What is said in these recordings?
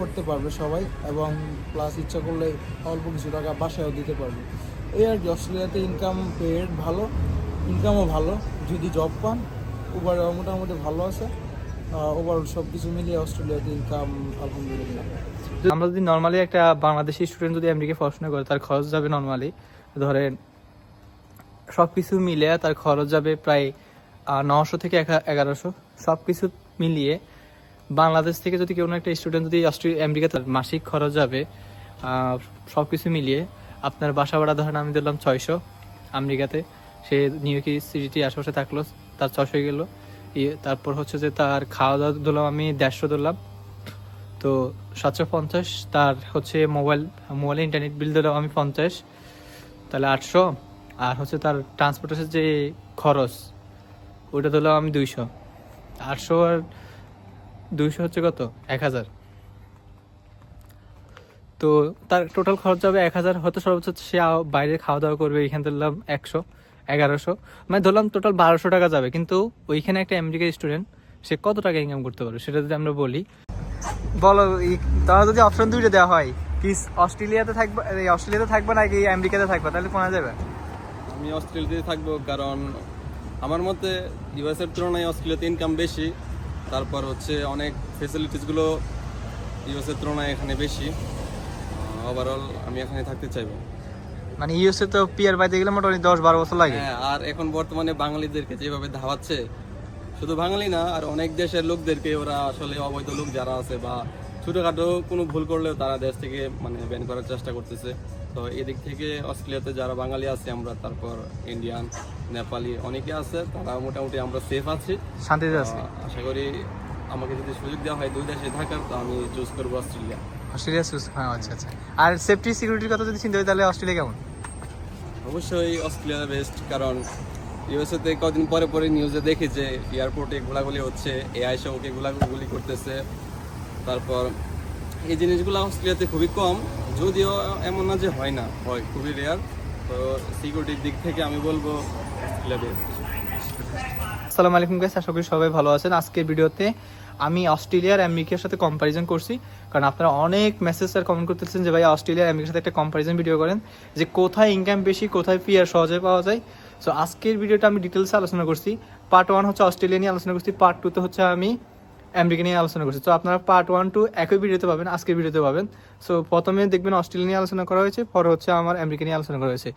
করতে পারবে সবাই, এবং প্লাস ইচ্ছা করলে অল্প কিছু টাকা বাসায়ও দিতে পারবে। এই আর কি, অস্ট্রেলিয়াতে ইনকাম পেড ভালো, ইনকামও ভালো যদি জব পান। উবার মোটামুটি ভালো আছে। ওভারঅল সব কিছু মিলিয়ে অস্ট্রেলিয়াতে ইনকাম আলহামদুলিল্লাহ। আমরা যদি নর্মালি একটা বাংলাদেশি স্টুডেন্ট যদি আমেরিকায় পড়াশোনা করে, তার খরচ যাবে নর্মালি ধরেন সব কিছু মিলিয়ে তার খরচ যাবে প্রায় 900 থেকে 1100, সব কিছু মিলিয়ে। বাংলাদেশ থেকে যদি কোনো একটা স্টুডেন্ট যদি আমেরিকা, তার মাসিক খরচ যাবে সব কিছু মিলিয়ে আপনার বাসা ভাড়া ধরেন আমি দিলাম 600 আমেরিকাতে, সে নিউ ইয়র্ক সিটিতে আশেপাশে থাকলো, তার 600 গেল। তারপর হচ্ছে যে তার খাওয়া দাওয়া দিলাম আমি 150 দিলাম, তো 750। তার হচ্ছে মোবাইলে ইন্টারনেট বিল দিলাম আমি 50, তাহলে 800। আর হচ্ছে তার ট্রান্সপোর্টেশন যে খরচ ওইটা দিলাম আমি 200। 800 আর 200 হচ্ছে কত, 1000। তো তার টোটাল খরচ যাবে 1000। হয়তো সর্বোচ্চ সে বাইরে খাওয়া দাওয়া করবে, এখানে ধরলাম 100, 1100, মানে ধরলাম টোটাল 1200 টাকা যাবে। কিন্তু ওইখানে একটা আমেরিকার স্টুডেন্ট সে কত টাকা ইনকাম করতে পারবে সেটা যদি আমরা বলি, বলো তাহলে যদি অপশন দুইটা দেওয়া হয়, কি অস্ট্রেলিয়াতে থাকবে নাকি আমেরিকাতে থাকবে, তাহলে কোনা যাবে? আমি অস্ট্রেলিয়াতে থাকবো, কারণ আমার মতে ইউএসের তুলনায় অস্ট্রেলিয়াতে ইনকাম বেশি। তারপর হচ্ছে অনেক ফেসিলিটিসগুলো ইউএসের তুলনায় এখানে বেশি। ওভারঅল আমি এখানে থাকতে চাইবো। মানে ইউএসএ তো পিআর পাইতে গেলে মোটামুটি 10-12 বছর লাগে। হ্যাঁ, আর এখন বর্তমানে বাঙালিদেরকে যেভাবে ধাওয়াচ্ছে, শুধু বাঙালি না আর অনেক দেশের লোকদেরকে ওরা আসলে অবৈধ লোক যারা আছে বা ছোটোখাটো কোনো ভুল করলেও তারা দেশ থেকে মানে ব্যান করার চেষ্টা করতেছে। তো এদিক থেকে অস্ট্রেলিয়াতে যারা বাঙালি আছে আমরা, তারপর ইন্ডিয়ান, নেপালি অনেকে আছে, তারা মোটামুটি আমরা সেফ আছি, শান্তিতে আছে। আশা করি আমাকে যদি সুযোগ দেওয়া হয় দুই দেশে থাকার, তো আমি চুজ করবো অস্ট্রেলিয়া। অস্ট্রেলিয়া হ্যাঁ, আচ্ছা আচ্ছা। আর সেফটি সিকিউরিটির কথা যদি চিন্তা করি তাহলে অস্ট্রেলিয়া কেমন? অবশ্যই অস্ট্রেলিয়া বেস্ট, কারণ ইউএসএতে কদিন পরে পরে নিউজে দেখি যে এয়ারপোর্টে গোলাগুলি হচ্ছে, এআই সহকে গোলাগুলি করতেছে। তারপর এই জিনিসগুলো অস্ট্রেলিয়াতে খুবই কম, যদিও এমন না যে হয় না, হয় খুবই রেয়ার। তো সিকিউরিটির দিক থেকে আমি বলবো অস্ট্রেলিয়া বেস্ট। আসসালামু আলাইকুম গাইস, আশা করি সবাই ভালো আছেন। আজকের ভিডিওতে আমি অস্ট্রেলিয়া আর আমেরিকার সাথে কম্পারিজন করছি, কারণ আপনারা অনেক মেসেজ আর কমেন্ট করতেছেন যে ভাই অস্ট্রেলিয়া আর আমেরিকার সাথে একটা কম্পারিজন ভিডিও করেন, যে কোথায় ইনকাম বেশি, কোথায় পিআর সহজে পাওয়া যায়। সো আজকের ভিডিওটা আমি ডিটেলসে আলোচনা করছি। পার্ট 1 হচ্ছে অস্ট্রেলিয়া নিয়ে আলোচনা করছি, পার্ট 2তে হচ্ছে আমি আমেরিকা নিয়ে আলোচনা করছি। তো আপনারা পার্ট 1-2 একই ভিডিওতে পাবেন, আজকের ভিডিওতে পাবেন। সো প্রথমে দেখবেন অস্ট্রেলিয়া নিয়ে আলোচনা করা হয়েছে, পরে হচ্ছে আমার আমেরিকা নিয়ে আলোচনা করা হয়েছে।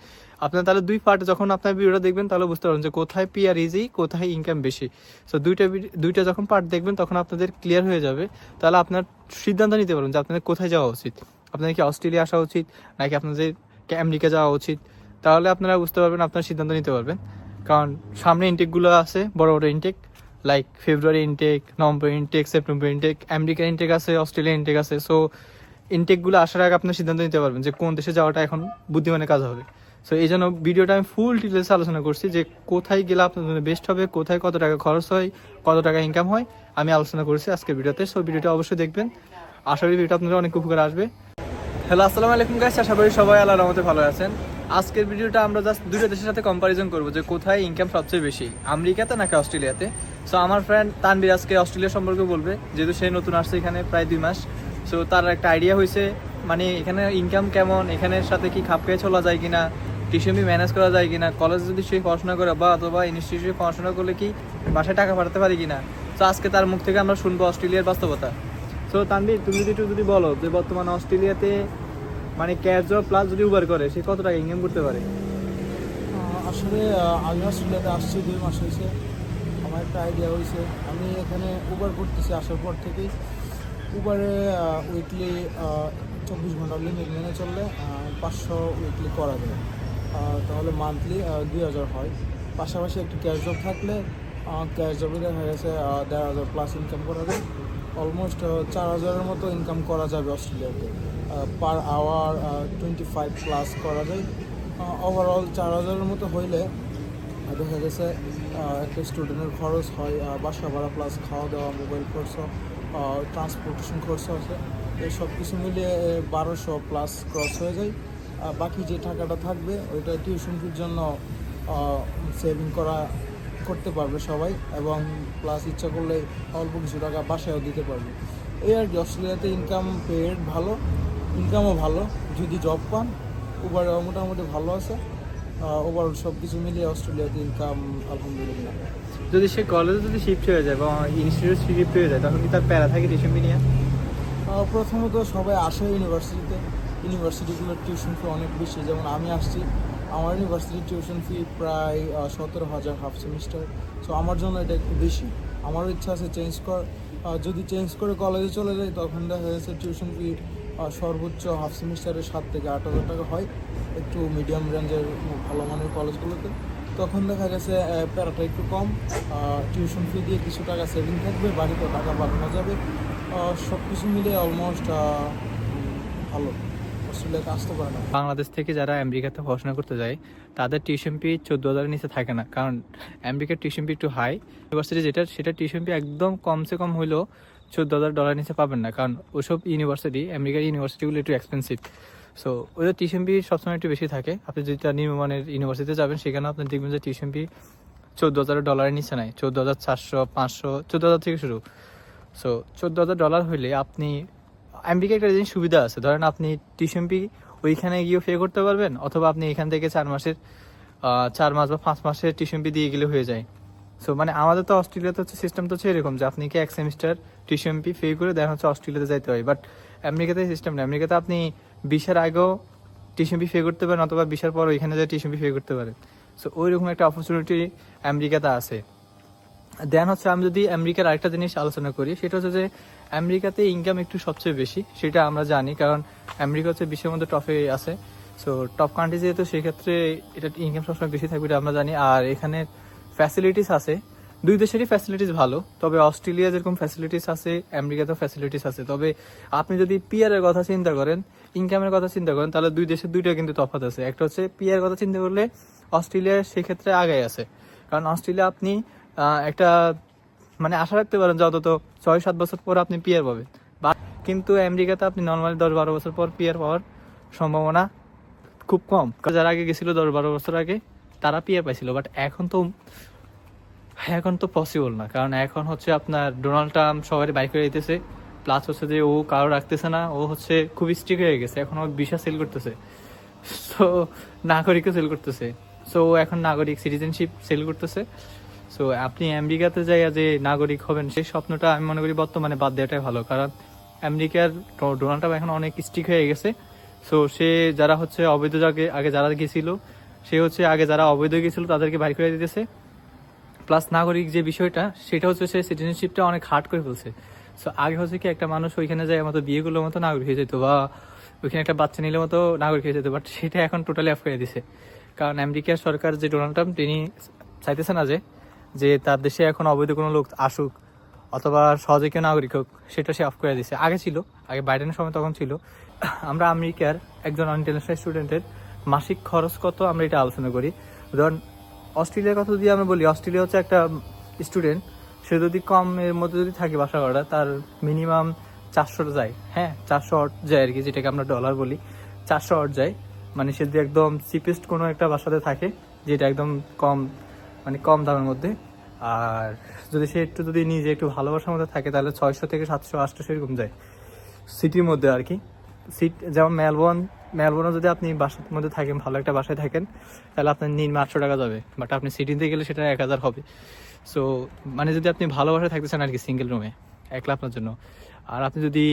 আপনার তাহলে দুই পার্ট যখন আপনার ভিডিওটা দেখবেন তাহলে বুঝতে পারবেন যে কোথায় পিআর ইজি, কোথায় ইনকাম বেশি। সো দুইটা যখন পার্ট দেখবেন তখন আপনাদের ক্লিয়ার হয়ে যাবে, তাহলে আপনার সিদ্ধান্ত নিতে পারবেন যে আপনাদের কোথায় যাওয়া উচিত। আপনাদের কি অস্ট্রেলিয়া আসা উচিত নাকি আপনাদের আমেরিকা যাওয়া উচিত, তাহলে আপনারা বুঝতে পারবেন, আপনার সিদ্ধান্ত নিতে পারবেন। কারণ সামনে ইনটেকগুলো আছে, বড় বড় intake, like February intake, November intake, September intake, আমেরিকার ইনটেক আছে, অস্ট্রেলিয়া ইনটেক আছে। সো ইনটেকগুলো আসার আগে আপনার সিদ্ধান্ত নিতে পারবেন যে কোন দেশে যাওয়াটা এখন বুদ্ধিমানের কাজ হবে। সো এই জন্য ভিডিওটা আমি ফুল ডিটেলসে আলোচনা করছি যে কোথায় গেলে আপনার জন্য বেস্ট হবে, কোথায় কত টাকা খরচ হয়, কত টাকা ইনকাম হয়, আমি আলোচনা করছি আজকের ভিডিওতে। সো ভিডিওটা অবশ্যই দেখবেন, আশা করি ভিডিওটা আপনাদের অনেক উপকার আসবে। হ্যালো, আসসালামু আলাইকুম গাইস, আশা করি সবাই আল্লাহর রহমতে ভালো আছেন। আজকের ভিডিওটা আমরা জাস্ট দুটো দেশের সাথে কম্পারিজন করবো যে কোথায় ইনকাম সবচেয়ে বেশি, আমেরিকাতে নাকি অস্ট্রেলিয়াতে। সো আমার ফ্রেন্ড তানভীর আজকে অস্ট্রেলিয়া সম্পর্কে বলবে, যেহেতু সে নতুন আসছে এখানে প্রায় 2 মাস। সো তার একটা আইডিয়া হয়েছে মানে এখানে ইনকাম কেমন, এখানের সাথে কি খাপ খেয়ে চলা যায় কিনা, টিউশন ফি ম্যানেজ করা যায় কিনা, কলেজে যদি সে পড়াশোনা করে বা অথবা ইনস্টিটিউটে পড়াশোনা করলে কি বাসায় টাকা পাঠাতে পারি কিনা। সো আজকে তার মুখ থেকে আমরা শুনবো অস্ট্রেলিয়ার বাস্তবতা। সো তানভীর, তুমি যদি বলো যে বর্তমানে অস্ট্রেলিয়াতে মানে ক্যাশ জব প্লাস যদি উবার করে সে কত টাকা ইনকাম করতে পারে? আসলে আমি অস্ট্রেলিয়াতে আসছি 2 মাস হয়েছে। আমার একটা আইডিয়া হয়েছে, আমি এখানে উবার করতেছি আসার পর থেকেই। উবারে উইকলি 24 ঘন্টা লিমিট মেনে চললে 500 উইকলি করা যায়, তাহলে মান্থলি 2000 হয়। পাশাপাশি একটু ক্যাশ জব থাকলে ক্যাশ জবে দেখা গেছে 1500 প্লাস ইনকাম করা যায়। অলমোস্ট 4000-এর মতো ইনকাম করা যাবে অস্ট্রেলিয়াতে। পার আওয়ার 25 প্লাস করা যায়। ওভারঅল 4000-এর মতো হইলে দেখা গেছে একটা স্টুডেন্টের খরচ হয় বাসা ভাড়া প্লাস খাওয়া দাওয়া, মোবাইল খরচ, ট্রান্সপোর্টেশন খরচ আছে, এই সব কিছু মিলিয়ে 1200 প্লাস ক্রস হয়ে যায়। বাকি যে টাকাটা থাকবে ওইটা টিউশন ফির জন্য সেভিং করতে পারবে সবাই, এবং প্লাস ইচ্ছা করলে অল্প কিছু টাকা বাসায়ও দিতে পারবে। এই আর কি, অস্ট্রেলিয়াতে ইনকাম পেড ভালো, ইনকামও ভালো যদি জব পান। উবার মোটামুটি ভালো আছে, ওভারঅল সব কিছু মিলিয়ে অস্ট্রেলিয়াতে ইনকাম আলহামদুলিল্লাহ। যদি সে কলেজে যদি শিফট হয়ে যায় বা ইনস্টিটিউট শিফট হয়ে যায় তখন কি তার প্যারা থাকে টিউশন ফি নিয়ে? প্রথমত সবাই আসে ইউনিভার্সিটিতে, ইউনিভার্সিটিগুলোর টিউশন ফি অনেক বেশি। যেমন আমি আসছি, আমার ইউনিভার্সিটির টিউশন ফি প্রায় 17,000 হাফ সেমিস্টার। সো আমার জন্য এটা একটু বেশি। আমারও ইচ্ছা আছে চেঞ্জ কর, যদি চেঞ্জ করে কলেজে চলে যাই তখন দেখা যাচ্ছে টিউশন ফি সর্বোচ্চ হাফ সেমিস্টারে 7 থেকে 8,000 টাকা হয় একটু মিডিয়াম রেঞ্জের ভালো মানের কলেজগুলোতে। তখন দেখা গেছে প্যারাটা একটু কম, টিউশন ফি দিয়ে কিছু টাকা সেভিং থাকবে, বাড়িতে টাকা বাড়ানো যাবে। সব কিছু মিলে অলমোস্ট ভালো, অস্ট্রেলিয়াতে আসতে পারে না। বাংলাদেশ থেকে যারা আমেরিকাতে পড়াশোনা করতে যায় তাদের টিউশন ফি 14,000 নিচে থাকে না, কারণ আমেরিকার টিউশন ফি একটু হাই। ইউনিভার্সিটি যেটা সেটা টিউশন ফি একদম কমসে কম হলেও $14,000 নিচে পাবেন না, কারণ ওসব ইউনিভার্সিটি, আমেরিকার ইউনিভার্সিটিগুলো একটু এক্সপেন্সিভ। সো ওদের টিউশন ফি সবসময় একটু বেশি থাকে। আপনি যদি তার নিম্নমানের ইউনিভার্সিটিতে যাবেন সেখানে আপনি দেখবেন যে টিউশন ফি $14,000 নিচে নাই, 14,400, 500, 14,000 থেকে শুরু। সো $14,000 হলে আপনি আমেরিকা একটা জিনিস সুবিধা আছে, ধরেন আপনি টিউশন ফি ওইখানে গিয়েও পে করতে পারবেন, অথবা আপনি এখান থেকে 4 মাস বা 5 মাসের টিউশন ফি দিয়ে গেলে হয়ে যায়। সো মানে আমাদের তো অস্ট্রেলিয়াতে হচ্ছে সিস্টেম তো হচ্ছে এরকম যে আপনি কি 1 সেমিস্টার টিউশন ফি পে করে দেন হচ্ছে অস্ট্রেলিয়াতে যাইতে হয়। বাট আমেরিকাতে সিস্টেম নেই, আমেরিকাতে আপনি 20-এর আগেও টিউশন ফি পে করতে পারেন, অথবা 20-এর পর ওইখানে যায় টিউশন ফি পে করতে পারেন। সো ওইরকম একটা অপরচুনিটি আমেরিকাতে আছে। দেন হচ্ছে আমি যদি আমেরিকার আরেকটা জিনিস আলোচনা করি, সেটা হচ্ছে যে আমেরিকাতে ইনকাম একটু সবচেয়ে বেশি, সেটা আমরা জানি, কারণ আমেরিকা হচ্ছে বিশ্বের মধ্যে টপে আছে। সো টপ কান্ট্রি যেহেতু সেক্ষেত্রে এটা ইনকাম সবসময় বেশি থাকবে, এটা আমরা জানি। আর এখানে ফ্যাসিলিটিস আছে, দুই দেশেরই ফ্যাসিলিটিস ভালো, তবে অস্ট্রেলিয়া যেরকম ফ্যাসিলিটিস আছে আমেরিকাতেও ফ্যাসিলিটিস আছে। তবে আপনি যদি পিআরের কথা চিন্তা করেন, ইনকামের কথা চিন্তা করেন, তাহলে দুই দেশের দুইটা কিন্তু তফাৎ আছে। একটা হচ্ছে পিআর কথা চিন্তা করলে অস্ট্রেলিয়া সেক্ষেত্রে আগে আছে, কারণ অস্ট্রেলিয়া আপনি একটা মানে আশা রাখতে পারেন যে অন্তত 6-7 বছর পর আপনি পিআর পাবেন। কিন্তু আমেরিকাতে আপনি নর্মালি 10-12 বছর পর পিআর পাওয়ার সম্ভাবনা খুব কম। যারা আগে গেছিল 10-12 বছর আগে তারা পিআর পাইছিল, বাট এখন তো পসিবল না, কারণ এখন হচ্ছে আপনার ডোনাল্ড ট্রাম্প সবারই বাইক করে দিতেছে, প্লাস হচ্ছে যে ও কারো রাখতেছে না, ও হচ্ছে খুব স্ট্রিক্ট হয়ে গেছে, এখন ও ভিসা সেল করতেছে, সো নাগরিকও সেল করতেছে, সো এখন নাগরিক সিটিজেনশিপ সেল করতেছে। সো আপনি আমেরিকাতে যাই যে নাগরিক হবেন সেই স্বপ্নটা আমি মনে করি বর্তমানে বাদ দেওয়াটাই ভালো, কারণ আমেরিকার ডোনাল্ড ট্রাম্প এখন অনেক স্ট্রিক্ট হয়ে গেছে। সো সে যারা হচ্ছে অবৈধ আগে যারা গেছিল, সে হচ্ছে আগে যারা অবৈধ গেছিল তাদেরকে বাইর করে দিতেছে, প্লাস নাগরিক যে বিষয়টা সেটা হচ্ছে সে সিটিজেনশিপটা অনেক হার্ড করে ফেলছে। সো আগে হচ্ছে কি একটা মানুষ ওইখানে যায় মতো বিয়ে করলে মতো নাগরিক হয়ে যেত, বা ওইখানে একটা বাচ্চা নিলে মতো নাগরিক হয়ে যেত, বাট সেটা এখন টোটালি অফ করে দিছে, কারণ আমেরিকার সরকার যে ডোনাল্ড ট্রাম্প তিনি চাইতেছে না যে তার দেশে এখন অবৈধ কোনো লোক আসুক অথবা সহজে কেউ নাগরিক হোক, সেটা সে অফ করে দিছে। আগে ছিল, আগে বাইডেনের সময় তখন ছিল। আমরা আমেরিকার একজন ইন্টারন্যাশনাল স্টুডেন্টের মাসিক খরচ কত আমরা এটা আলোচনা করি। ধরুন অস্ট্রেলিয়ার কথা যদি আমি বলি, অস্ট্রেলিয়া হচ্ছে একটা স্টুডেন্ট, সে যদি কমের মধ্যে যদি থাকে বাসা ভাড়া, তার মিনিমাম 400 যায়, হ্যাঁ 400 যায় আর কি, যেটাকে আমরা ডলার বলি, 400 যায়। মানে সে যদি একদম চিপেস্ট কোনো একটা বাসাতে থাকে যেটা একদম কম দামের মধ্যে, আর যদি সে যদি নিজে একটু ভালোবাসার মধ্যে থাকে তাহলে 600 থেকে 700, 800 এরকম যায় সিটির মধ্যে আর কি। যেমন মেলবোর্নে যদি আপনি বাসার মধ্যে থাকেন, ভালো একটা বাসায় থাকেন, তাহলে আপনার নিম্ন 800 টাকা যাবে, বাট আপনি সিটিতে গেলে সেটা 1000 হবে। সো মানে যদি আপনি ভালো বাসায় থাকতে চান আর কি, সিঙ্গেল রুমে একলা আপনার জন্য। আর আপনি যদি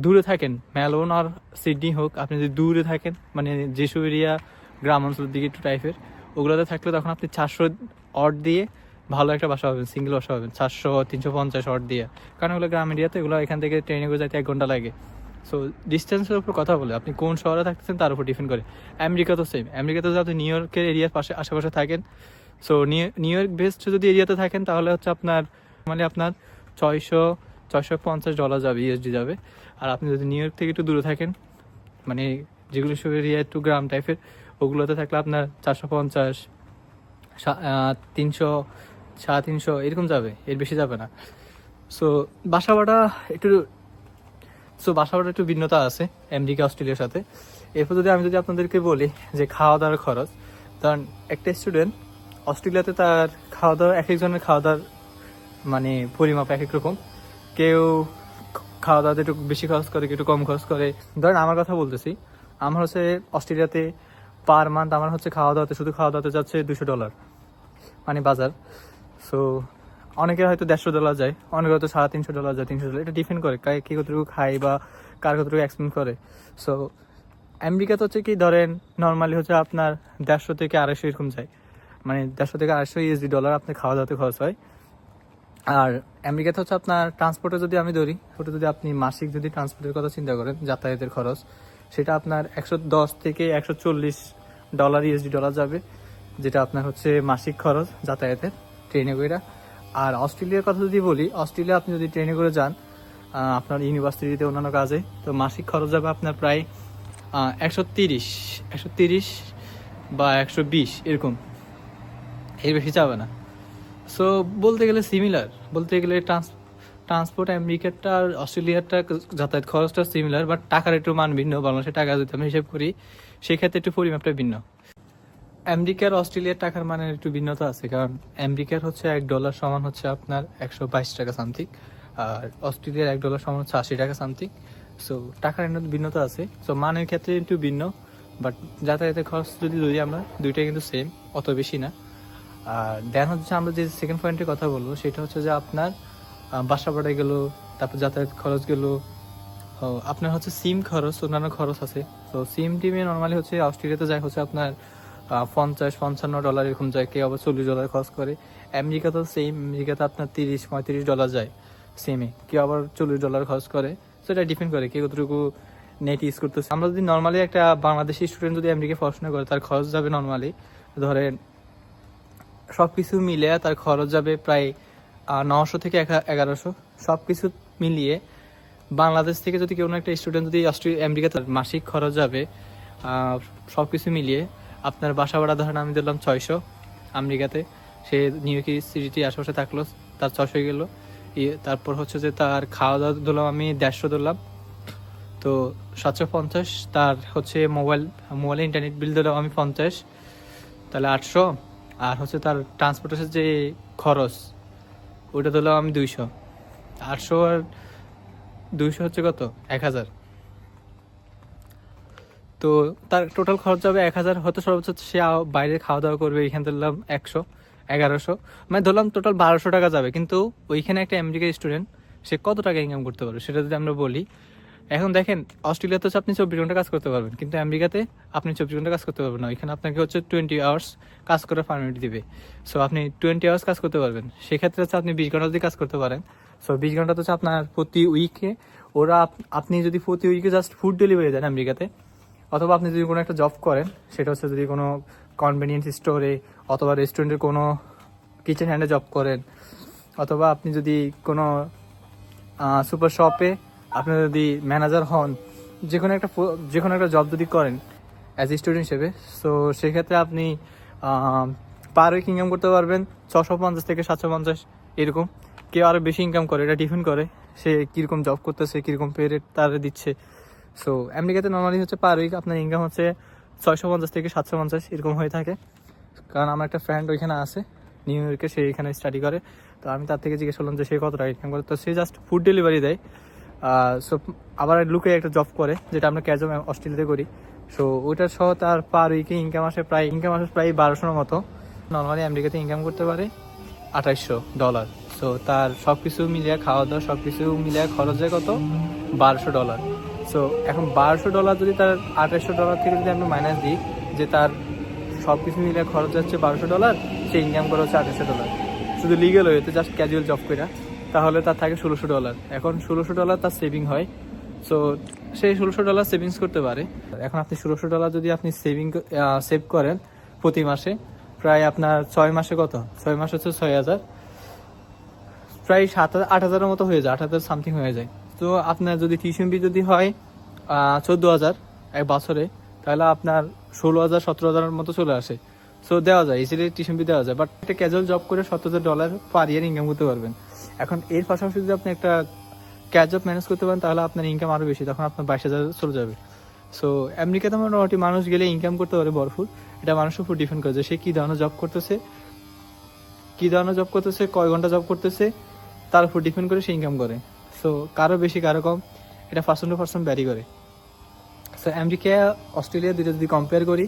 দূরে থাকেন, মেলবোর্ন আর সিডনি হোক, আপনি যদি দূরে থাকেন মানে যেসব এরিয়া গ্রাম অঞ্চলের দিকে একটু টাইপের, ওগুলোতে থাকলে তখন আপনি 400 অড দিয়ে ভালো একটা বাসা পাবেন, সিঙ্গেল বাসা পাবেন 400-350 অড দিয়ে, কারণ ওগুলো গ্রাম এরিয়াতে, এগুলো এখান থেকে ট্রেনে করে যাইতে 1 ঘন্টা লাগে। সো ডিস্টেন্সের উপর কথা বলে আপনি কোন শহরে থাকতেছেন তার উপর ডিপেন্ড করে। আমেরিকা তো সেম, আমেরিকাতে যদি আপনি নিউ ইয়র্কের এরিয়ার আশেপাশে থাকেন, সো নিউ ইয়র্ক বেসড যদি এরিয়াতে থাকেন তাহলে হচ্ছে আপনার মানে আপনার $650 যাবে, ইউএসডি যাবে। আর আপনি যদি নিউ ইয়র্ক থেকে একটু দূরে থাকেন, মানে যেগুলো সব এরিয়া একটু গ্রাম টাইপের, ওগুলোতে থাকলে আপনার 450, 300, 350 এরকম যাবে, এর বেশি যাবে না। সো বাসা ভাড়া একটু ভিন্নতা আছে আমেরিকা অস্ট্রেলিয়ার সাথে। এরপর যদি আপনাদেরকে বলি যে খাওয়া দাওয়ার খরচ, কারণ একটা স্টুডেন্ট অস্ট্রেলিয়াতে তার খাওয়া দাওয়া, এক একজনের খাওয়া দাওয়ার মানে পরিমাপ এক এক রকম। কেউ খাওয়া দাওয়াতে একটু বেশি খরচ করে, একটু কম খরচ করে। ধরেন আমার কথা বলতেছি, আমার হচ্ছে অস্ট্রেলিয়াতে পার মান্থ আমার হচ্ছে খাওয়া দাওয়াতে, শুধু খাওয়া দাওয়াতে যাচ্ছে $200, মানে বাজার। সো অনেকে হয়তো $150 যায়, অনেকে হয়তো $350 যায়, $300, এটা ডিপেন্ড করে কে কতটুকু খায় বা কার কতটুকু এক্সপেন্ড করে। সো আমেরিকাতে হচ্ছে কি ধরেন নর্মালি হচ্ছে আপনার 150 থেকে 250 এরকম যায়, মানে 150 থেকে 250 USD আপনার খাওয়া দাওয়াতে খরচ হয়। আর আমেরিকাতে হচ্ছে আপনার ট্রান্সপোর্টে যদি আমি ধরি, ওটা যদি আপনি মাসিক যদি ট্রান্সপোর্টের কথা চিন্তা করেন, যাতায়াতের খরচ, সেটা আপনার $110 থেকে $140 USD যাবে, যেটা আপনার হচ্ছে মাসিক খরচ যাতায়াতের ট্রেনে করে। আর অস্ট্রেলিয়ার কথা যদি বলি, অস্ট্রেলিয়া আপনি যদি ট্রেনে করে যান আপনার ইউনিভার্সিটিতে অন্যান্য কাজে, তো মাসিক খরচ যাবে আপনার প্রায় 130 বা 120 এরকম, এর বেশি যাবে না। সো বলতে গেলে সিমিলার, বলতে গেলে ট্রান্সপোর্ট আমেরিকারটা আর অস্ট্রেলিয়ারটা যাতায়াত খরচটা সিমিলার, বাট টাকার একটু মান ভিন্ন। বাংলাদেশের টাকা যদি আমি হিসেব করি সেক্ষেত্রে একটু পরিমাপটা ভিন্ন। আমেরিকার অস্ট্রেলিয়ার টাকার মানের একটু ভিন্নতা আছে, কারণ আমেরিকার হচ্ছে $1 সমান হচ্ছে আপনার 122 টাকা সামথিং, আর অস্ট্রেলিয়ার $1 সমান হচ্ছে 80 টাকা সামথিং। সো টাকার ভিন্নতা আছে, সো মানের ক্ষেত্রে একটু ভিন্ন, বাট যাতায়াতের খরচ যদি ধরি আমরা, দুইটাই কিন্তু সেম, অত বেশি না। আর দেন হচ্ছে আমরা যে সেকেন্ড পয়েন্টের কথা বলবো, সেটা হচ্ছে যে আপনার বাসা ভাড়া গেল, তারপর যাতায়াত খরচ গেল, আপনার হচ্ছে সিম খরচ, অন্যান্য খরচ আছে। তো সিম টিমে নর্মালি হচ্ছে অস্ট্রেলিয়াতে যায় হচ্ছে আপনার $50-55 এরকম যায়, কেউ আবার $40 খরচ করে। আমেরিকাতেও সেম, আমেরিকাতে আপনার $30-35 যায় সিমে, কেউ আবার $40 খরচ করে। তো এটা ডিপেন্ড করে কে কতটুকু নেট ইউজ করতেছে। আমরা যদি নর্মালি একটা বাংলাদেশি স্টুডেন্ট যদি আমেরিকায় পড়াশোনা করে, তার খরচ যাবে নর্মালি ধরেন সব কিছু মিলিয়ে তার খরচ যাবে প্রায় 900 থেকে 1100, সব কিছু মিলিয়ে। বাংলাদেশ থেকে যদি কোনো একটা স্টুডেন্ট যদি আমেরিকাতে, মাসিক খরচ যাবে সব কিছু মিলিয়ে আপনার বাসা ভাড়া ধরেন আমি দিলাম 600 আমেরিকাতে, সে নিউ ইয়র্ক সিটির আশেপাশে থাকলো, তার 600 গেল। তারপর হচ্ছে যে তার খাওয়া দাওয়া দিলাম আমি 150 দিলাম, তো 750। তার হচ্ছে মোবাইলে ইন্টারনেট বিল দিলাম আমি 50, তাহলে 800। আর হচ্ছে তার ট্রান্সপোর্টের যে খরচ ওইটা দিলাম আমি 200। 800 আর 200 হচ্ছে কত, 1000। তো তার টোটাল খরচ যাবে 1000। হয়তো সর্বোচ্চ সে বাইরে খাওয়া দাওয়া করবে, এখানে ধরলাম 100-1100, মানে ধরলাম টোটাল 1200 টাকা যাবে। কিন্তু ওইখানে একটা আমেরিকার স্টুডেন্ট সে কত টাকা ইনকাম করতে পারবে সেটা যদি আমরা বলি, এখন দেখেন অস্ট্রেলিয়াতে হচ্ছে আপনি 24 ঘন্টা কাজ করতে পারবেন, কিন্তু আমেরিকাতে আপনি 24 ঘন্টা কাজ করতে পারবেন না। এখানে আপনাকে হচ্ছে 20 আওয়ার্স কাজ করার পারমিট দিবে। সো আপনি 20 আওয়ার্স কাজ করতে পারবেন, সেক্ষেত্রে হচ্ছে আপনি 20 ঘন্টা যদি কাজ করতে পারেন। সো 20 ঘন্টা হচ্ছে আপনার প্রতি উইকে, ওরা আপনি যদি প্রতি উইকে জাস্ট ফুড ডেলিভারি দেন আমেরিকাতে, অথবা আপনি যদি কোনো একটা জব করেন, সেটা হচ্ছে যদি কোনো কনভেনিয়েন্স স্টোরে অথবা রেস্টুরেন্টের কোনো কিচেন হ্যান্ডে জব করেন, অথবা আপনি যদি কোনো সুপার শপে আপনি যদি ম্যানেজার হন, যে কোনো একটা জব যদি করেন অ্যাজ এ স্টুডেন্ট হিসেবে, সো সেক্ষেত্রে আপনি পার উইক ইনকাম করতে পারবেন 650 থেকে 750 এরকম। কেউ আরও বেশি ইনকাম করে, এটা ডিপেন্ড করে সে কীরকম জব করতেছে, কীরকম পে রেট তার দিচ্ছে। সো আমেরিকাতে নর্মালি হচ্ছে পার উইক আপনার ইনকাম হচ্ছে 650 থেকে 750 এরকম হয়ে থাকে। কারণ আমার একটা ফ্রেন্ড ওইখানে আছে নিউ ইয়র্কে, সে এখানে স্টাডি করে, তো আমি তার থেকে জিজ্ঞেস করলাম যে সে কত টাকা ইনকাম করে। তো সে জাস্ট ফুড ডেলিভারি দেয়, সো আবার লুকে একটা জব করে, যেটা আমরা ক্যাজুয়াল অস্ট্রেলিয়াতে করি। সো ওইটার সহ তার পার উইকে ইনকাম আসে প্রায় 1200 মতো। নর্মালি আমেরিকাতে ইনকাম করতে পারে $2800। সো তার সব কিছু মিলিয়ে, খাওয়া দাওয়া সব কিছু মিলিয়ে খরচ যায় কত, $1200। সো এখন $1200 যদি তার $2800 থেকে যদি আমরা মাইনাস দিই, যে তার সব কিছু মিলিয়ে খরচ যাচ্ছে $1200, সে ইনকাম করা হচ্ছে $2800 শুধু লিগেল হয়েছে, জাস্ট ক্যাজুয়াল জব করে, তাহলে তার থাকে $1600। এখন $1600 তার সেভিং হয়। সো সেই $1600 সেভিংস করতে পারে। এখন আপনি $1600 যদি আপনি সেভ করেন প্রতি মাসে, প্রায় আপনার 6 মাসে কত, 6 মাস হচ্ছে 6000, প্রায় 8,000-এর মতো হয়ে যায়, 8,000 সামথিং হয়ে যায়। তো আপনার যদি টিউশন ফি যদি হয় 14,000 এক বছরে, তাহলে আপনার 16,000-17,000-এর মতো চলে আসে। সো দেওয়া যায়, ইজিলি টিউশন ফি দেওয়া যায়। বাট একটা ক্যাজুয়াল জব করে $7,000 পার ইয়ার ইনকাম করতে পারবেন। এখন এর পাশাপাশি যদি আপনি একটা ক্যাজ জব ম্যানেজ করতে পারেন, তাহলে আপনার ইনকাম আরও বেশি, তখন আপনার 22,000 চলে যাবে। সো আমেরিকাতে মোটামুটি মানুষ গেলে ইনকাম করতে পারে ভরপুর। এটা মানুষের উপর ডিপেন্ড করে যে সে কী ধরনের জব করতেছে, কয় ঘন্টা জব করতেছে, তার উপর ডিপেন্ড করে সে ইনকাম করে। সো কারো বেশি কারো কম, এটা পার্সন টু পার্সন ভ্যারি করে। সো আমেরিকা অস্ট্রেলিয়া দুটো যদি কম্পেয়ার করি,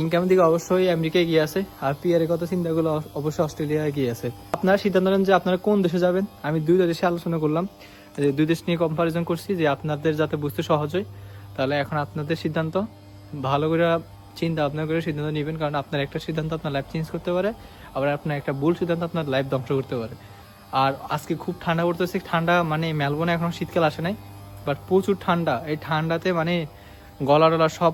ইনকামের দিকে অবশ্যই আমেরিকা এগিয়ে আছে, আর পিআরের কথা চিন্তাগুলো অবশ্যই অস্ট্রেলিয়া এগিয়ে আছে। আপনারা সিদ্ধান্ত নেন যে আপনারা কোন দেশে যাবেন। আমি দুইটা দেশে আলোচনা করলাম, দুই দেশ নিয়ে কম্পারিজন করছি যে আপনাদের যাতে বুঝতে সহজ হয়। তাহলে এখন আপনাদের সিদ্ধান্ত, ভালো করে চিন্তা ভাবনা করে সিদ্ধান্ত নেবেন, কারণ আপনার একটা সিদ্ধান্ত আপনার লাইফ চেঞ্জ করতে পারে, আবার আপনার একটা ভুল সিদ্ধান্ত আপনার লাইফ ধ্বংস করতে পারে। আর আজকে খুব ঠান্ডা পড়তেছে, ঠান্ডা মানে মেলবোর্নে এখন শীতকাল আসে নাই, বাট প্রচুর ঠান্ডা। এই ঠান্ডাতে মানে গলা টলা সব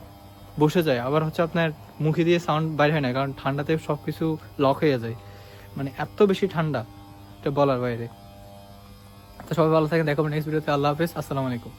বসে যায়, আবার হচ্ছে আপনার মুখে দিয়ে সাউন্ড বাইর হয় না, কারণ ঠান্ডাতে সব কিছু লক হয়ে যায়, মানে এত বেশি ঠান্ডা, এটা বলার বাইরে। তো সবাই ভালো থাকেন, দেখাবো নেক্সট ভিডিওতে। আল্লাহ হাফেজ, আসসালামু আলাইকুম।